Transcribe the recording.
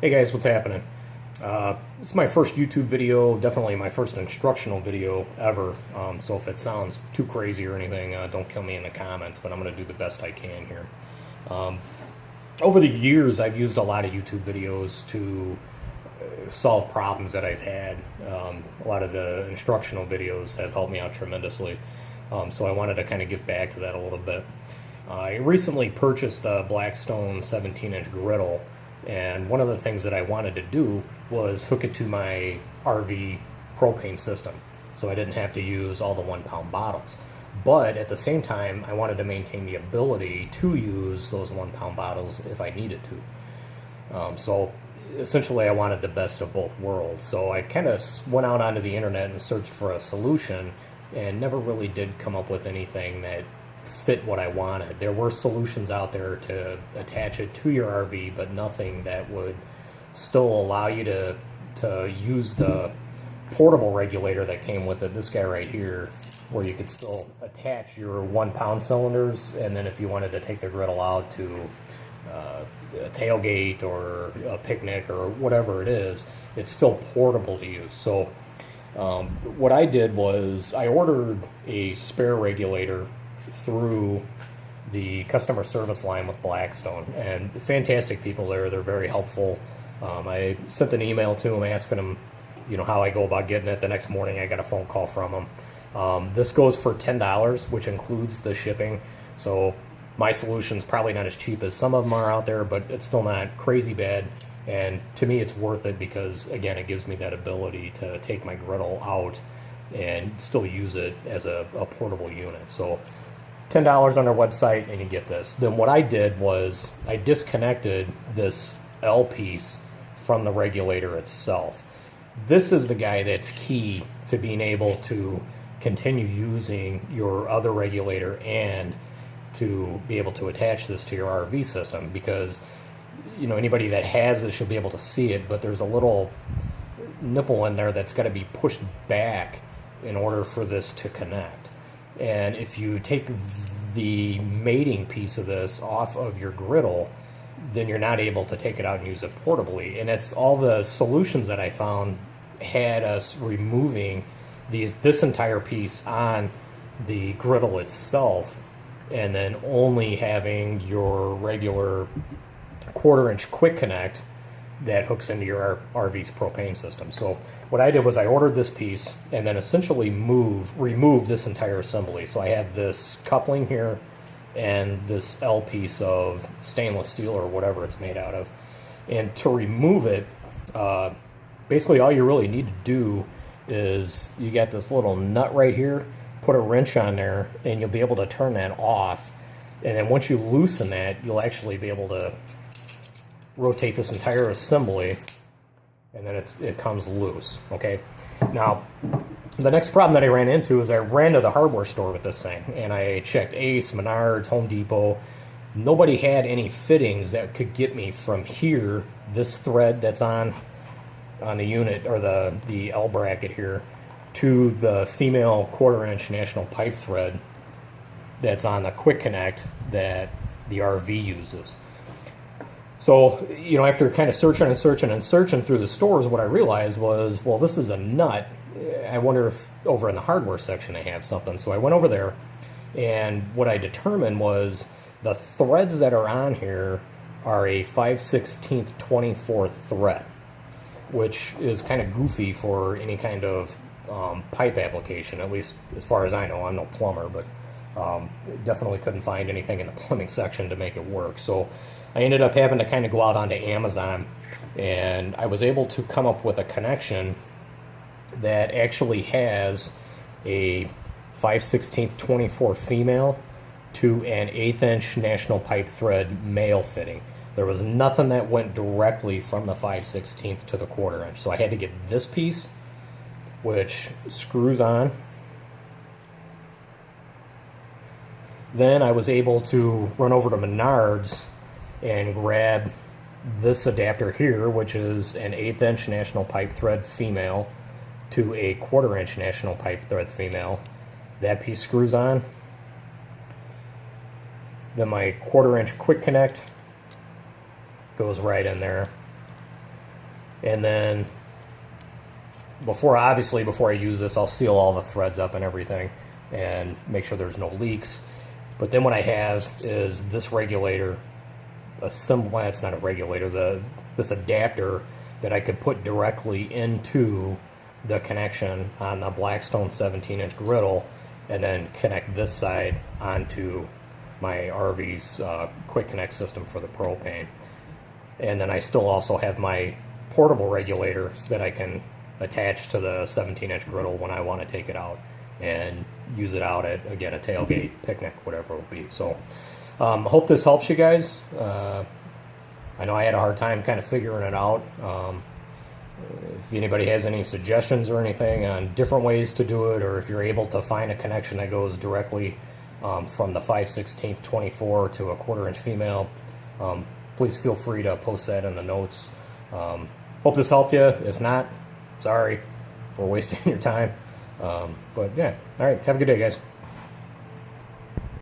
Hey guys, what's happening? This is my first YouTube video, definitely my first instructional video ever. So if it sounds too crazy or anything, don't kill me in the comments, but I'm going to do the best I can here. Over the years, I've used a lot of YouTube videos to solve problems that I've had. A lot of the instructional videos have helped me out tremendously. So I wanted to kind of give back to that a little bit. I recently purchased a Blackstone 17-inch griddle, and one of the things that I wanted to do was hook it to my RV propane system so I didn't have to use all the 1-pound bottles. But at the same time, I wanted to maintain the ability to use those 1-pound bottles if I needed to. So essentially, I wanted the best of both worlds. So I kind of went out onto the internet and searched for a solution and never really did come up with anything that fit what I wanted. There were solutions out there to attach it to your RV, but nothing that would still allow you to use the portable regulator that came with it. This guy right here, where you could still attach your 1-pound cylinders, and then if you wanted to take the griddle out to a tailgate or a picnic or whatever it is, it's still portable to use. So what I did was I ordered a spare regulator through the customer service line with Blackstone, and fantastic people there. They're very helpful. I sent an email to them asking them, how I go about getting it. The next morning I got a phone call from them. This goes for $10, which includes the shipping. So my solution's probably not as cheap as some of them are out there, but it's still not crazy bad. And to me, it's worth it because, again, it gives me that ability to take my griddle out and still use it as a portable unit. So $10 on their website and you get this. Then what I did was I disconnected this L piece from the regulator itself. This is the guy that's key to being able to continue using your other regulator and to be able to attach this to your RV system, because anybody that has this should be able to see it, but there's a little nipple in there that's got to be pushed back in order for this to connect. And if you take the mating piece of this off of your griddle, then you're not able to take it out and use it portably. And it's all the solutions that I found had us removing this entire piece on the griddle itself, and then only having your regular 1/4-inch quick connect that hooks into your RV's propane system. So what I did was I ordered this piece and then essentially remove this entire assembly. So I have this coupling here and this L piece of stainless steel or whatever it's made out of. And to remove it, basically all you really need to do is you got this little nut right here, put a wrench on there, and you'll be able to turn that off. And then once you loosen that, you'll actually be able to rotate this entire assembly, and then it comes loose. Okay, now the next problem that I ran into is I ran to the hardware store with this thing, and I checked Ace, Menards, Home Depot. Nobody had any fittings that could get me from here, this thread that's on the unit, or the L bracket here, to the female 1/4-inch national pipe thread that's on the quick connect that the RV uses. So, after kind of searching through the stores, what I realized was, well, this is a nut. I wonder if over in the hardware section they have something. So I went over there, and what I determined was the threads that are on here are a 5/16 24 thread, which is kind of goofy for any kind of pipe application, at least as far as I know. I'm no plumber, but definitely couldn't find anything in the plumbing section to make it work. So I ended up having to kind of go out onto Amazon, and I was able to come up with a connection that actually has a 5/16 24 female to an 1/8-inch national pipe thread male fitting. There was nothing that went directly from the 5/16 to the 1/4-inch. So I had to get this piece, which screws on. Then I was able to run over to Menards and grab this adapter here, which is an 1/8-inch national pipe thread female to a 1/4-inch national pipe thread female. That piece screws on. Then my 1/4-inch quick connect goes right in there. And then before I use this, I'll seal all the threads up and everything and make sure there's no leaks. But then what I have is this regulator, it's not a regulator, this adapter that I could put directly into the connection on the Blackstone 17-inch griddle, and then connect this side onto my RV's quick connect system for the propane. And then I still also have my portable regulator that I can attach to the 17-inch griddle when I want to take it out and use it out at, again, a tailgate, picnic, whatever it will be. So I hope this helps you guys. I know I had a hard time kind of figuring it out. If anybody has any suggestions or anything on different ways to do it, or if you're able to find a connection that goes directly from the 5/16 24 to a 1/4 inch female, please feel free to post that in the notes. Hope this helped you. If not, sorry for wasting your time. But yeah, all right, have a good day, guys.